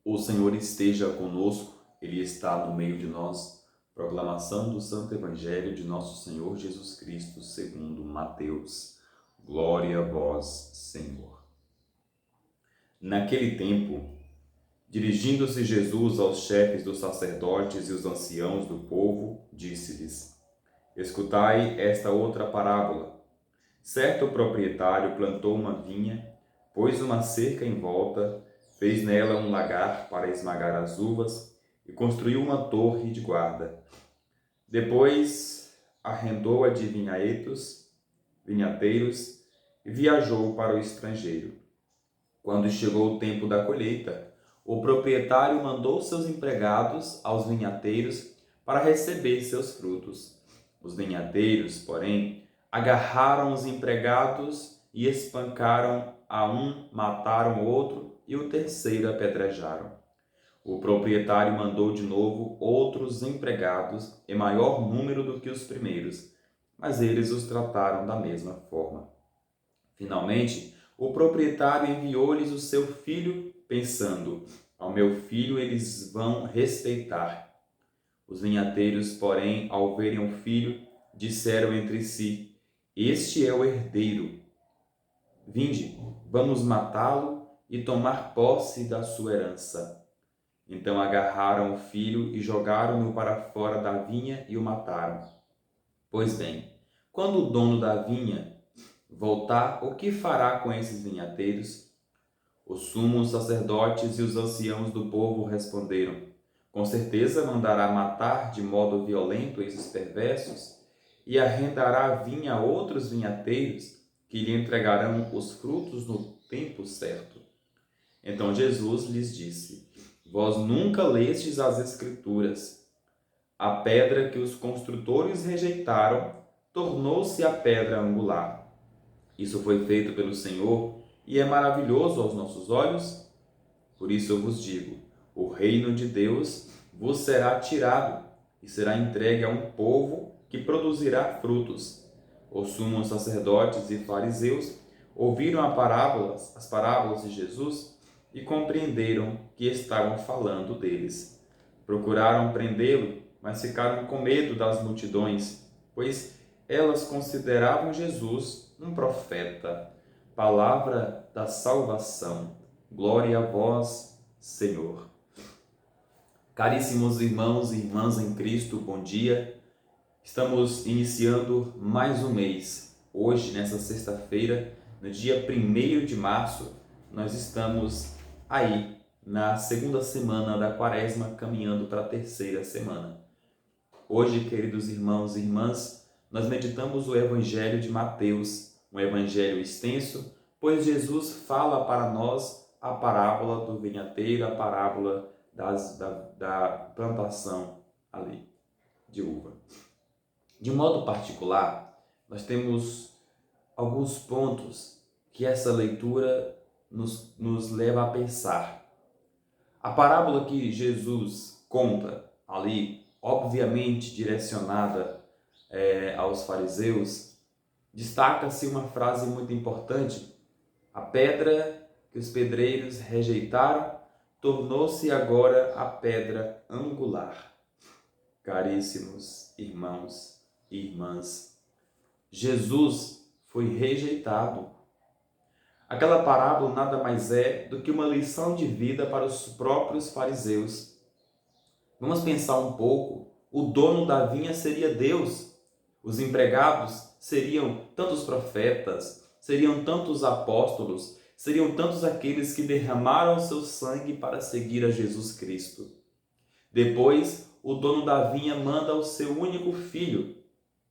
O Senhor esteja conosco, Ele está no meio de nós. Proclamação do Santo Evangelho de Nosso Senhor Jesus Cristo, segundo Mateus. Glória a vós, Senhor. Naquele tempo, dirigindo-se Jesus aos chefes dos sacerdotes e os anciãos do povo, disse-lhes: Escutai esta outra parábola. Certo proprietário plantou uma vinha, pôs uma cerca em volta, fez nela um lagar para esmagar as uvas e construiu uma torre de guarda. Depois arrendou-a de vinhateiros e viajou para o estrangeiro. Quando chegou o tempo da colheita, o proprietário mandou seus empregados aos vinhateiros para receber seus frutos. Os vinhateiros, porém, agarraram os empregados e espancaram a um, mataram o outro e o terceiro apedrejaram. O proprietário mandou de novo outros empregados em maior número do que os primeiros, mas eles os trataram da mesma forma. Finalmente, o proprietário enviou-lhes o seu filho, pensando: ao meu filho eles vão respeitar. Os vinhateiros, porém, ao verem o filho, disseram entre si: Este é o herdeiro. Vinde, vamos matá-lo e tomar posse da sua herança. Então agarraram o filho e jogaram-no para fora da vinha e o mataram. Pois bem, quando o dono da vinha voltar, o que fará com esses vinhateiros? Os sumos sacerdotes e os anciãos do povo responderam: Com certeza mandará matar de modo violento esses perversos e arrendará a vinha a outros vinhateiros que lhe entregarão os frutos no tempo certo. Então Jesus lhes disse: Vós nunca lestes as Escrituras. A pedra que os construtores rejeitaram tornou-se a pedra angular. Isso foi feito pelo Senhor e é maravilhoso aos nossos olhos. Por isso eu vos digo: o reino de Deus vos será tirado e será entregue a um povo que produzirá frutos. Os sumos sacerdotes e fariseus ouviram as parábolas de Jesus e compreenderam que estavam falando deles. Procuraram prendê-lo, mas ficaram com medo das multidões, pois elas consideravam Jesus um profeta. Palavra da salvação. Glória a vós, Senhor. Caríssimos irmãos e irmãs em Cristo, bom dia. Estamos iniciando mais um mês. Hoje, nessa sexta-feira, no dia 1º de março, nós estamos aí na segunda semana da Quaresma, caminhando para a terceira semana. Hoje, queridos irmãos e irmãs, nós meditamos o Evangelho de Mateus, um evangelho extenso, pois Jesus fala para nós a parábola do vinhateiro, a parábola da plantação ali de uva. De modo particular, nós temos alguns pontos que essa leitura nos leva a pensar. A parábola que Jesus conta ali, obviamente direcionada aos fariseus, destaca-se uma frase muito importante: a pedra que os pedreiros rejeitaram tornou-se agora a pedra angular. Caríssimos irmãos e irmãs, Jesus foi rejeitado. Aquela parábola nada mais é do que uma lição de vida para os próprios fariseus. Vamos pensar um pouco: o dono da vinha seria Deus. Os empregados seriam tantos profetas, seriam tantos apóstolos, seriam tantos aqueles que derramaram seu sangue para seguir a Jesus Cristo. Depois, o dono da vinha manda o seu único filho,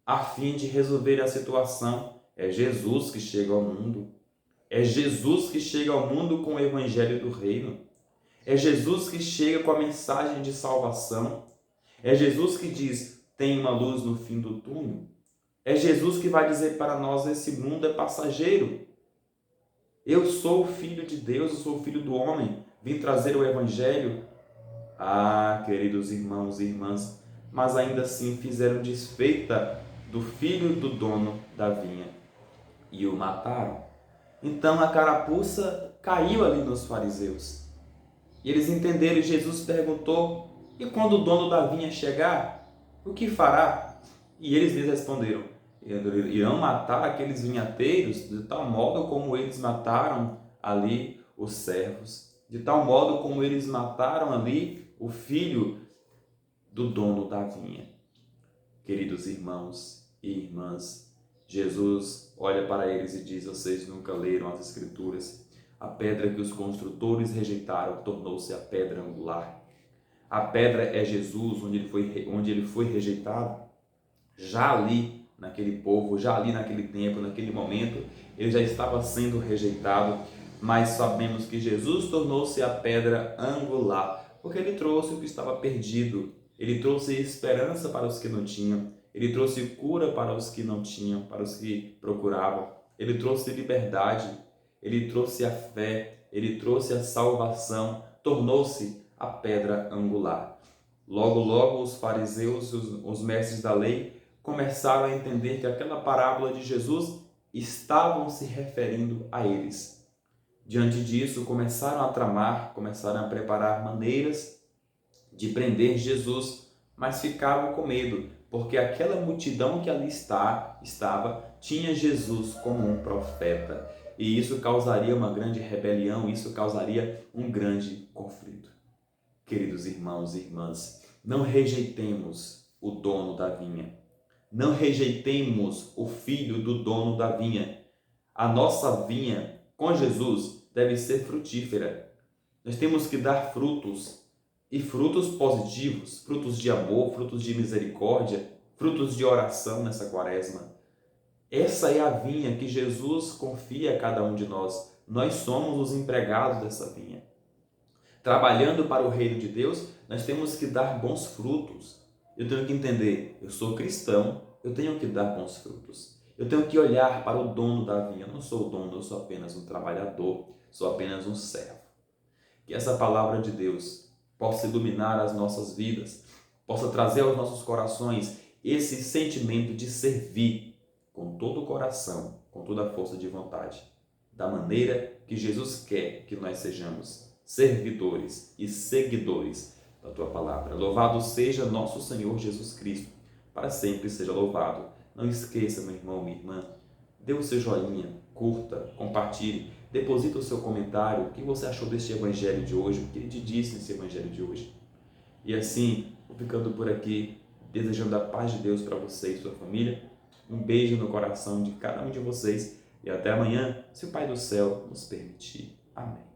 a fim de resolver a situação. É Jesus que chega ao mundo. É Jesus que chega ao mundo com o evangelho do reino. É Jesus que chega com a mensagem de salvação. É Jesus que diz: tem uma luz no fim do túnel. É Jesus que vai dizer para nós: esse mundo é passageiro. Eu sou o Filho de Deus, eu sou o Filho do homem. Vim trazer o evangelho. Ah, queridos irmãos e irmãs, mas ainda assim fizeram desfeita do filho do dono da vinha e o mataram. Então a carapuça caiu ali nos fariseus. E eles entenderam e Jesus perguntou: e quando o dono da vinha chegar, o que fará? E eles lhes responderam: irão matar aqueles vinhateiros de tal modo como eles mataram ali os servos, de tal modo como eles mataram ali o filho do dono da vinha. Queridos irmãos e irmãs, Jesus olha para eles e diz: vocês nunca leram as Escrituras? A pedra que os construtores rejeitaram tornou-se a pedra angular. A pedra é Jesus, onde ele foi rejeitado. Já ali, naquele povo, já ali naquele tempo, naquele momento, ele já estava sendo rejeitado, mas sabemos que Jesus tornou-se a pedra angular, porque ele trouxe o que estava perdido, ele trouxe esperança para os que não tinham, ele trouxe cura para os que não tinham, para os que procuravam, ele trouxe liberdade, ele trouxe a fé, ele trouxe a salvação, tornou-se a pedra angular. Logo, logo, os fariseus, os mestres da lei, começaram a entender que aquela parábola de Jesus estavam se referindo a eles. Diante disso, começaram a tramar, começaram a preparar maneiras de prender Jesus, mas ficavam com medo, porque aquela multidão que ali estava tinha Jesus como um profeta. E isso causaria uma grande rebelião, isso causaria um grande conflito. Queridos irmãos e irmãs, não rejeitemos o dono da vinha. Não rejeitemos o filho do dono da vinha. A nossa vinha com Jesus deve ser frutífera. Nós temos que dar frutos, e frutos positivos, frutos de amor, frutos de misericórdia, frutos de oração nessa quaresma. Essa é a vinha que Jesus confia a cada um de nós. Nós somos os empregados dessa vinha. Trabalhando para o reino de Deus, nós temos que dar bons frutos. Eu tenho que entender, eu sou cristão, eu tenho que dar bons frutos. Eu tenho que olhar para o dono da vinha. Eu não sou o dono, eu sou apenas um trabalhador, sou apenas um servo. Que essa palavra de Deus possa iluminar as nossas vidas, possa trazer aos nossos corações esse sentimento de servir com todo o coração, com toda a força de vontade, da maneira que Jesus quer que nós sejamos, servidores e seguidores da Tua Palavra. Louvado seja nosso Senhor Jesus Cristo, para sempre seja louvado. Não esqueça, meu irmão, minha irmã, dê o seu joinha, curta, compartilhe, deposita o seu comentário, o que você achou deste Evangelho de hoje, o que ele te disse nesse Evangelho de hoje. E assim, vou ficando por aqui, desejando a paz de Deus para você e sua família. Um beijo no coração de cada um de vocês e até amanhã, se o Pai do Céu nos permitir. Amém.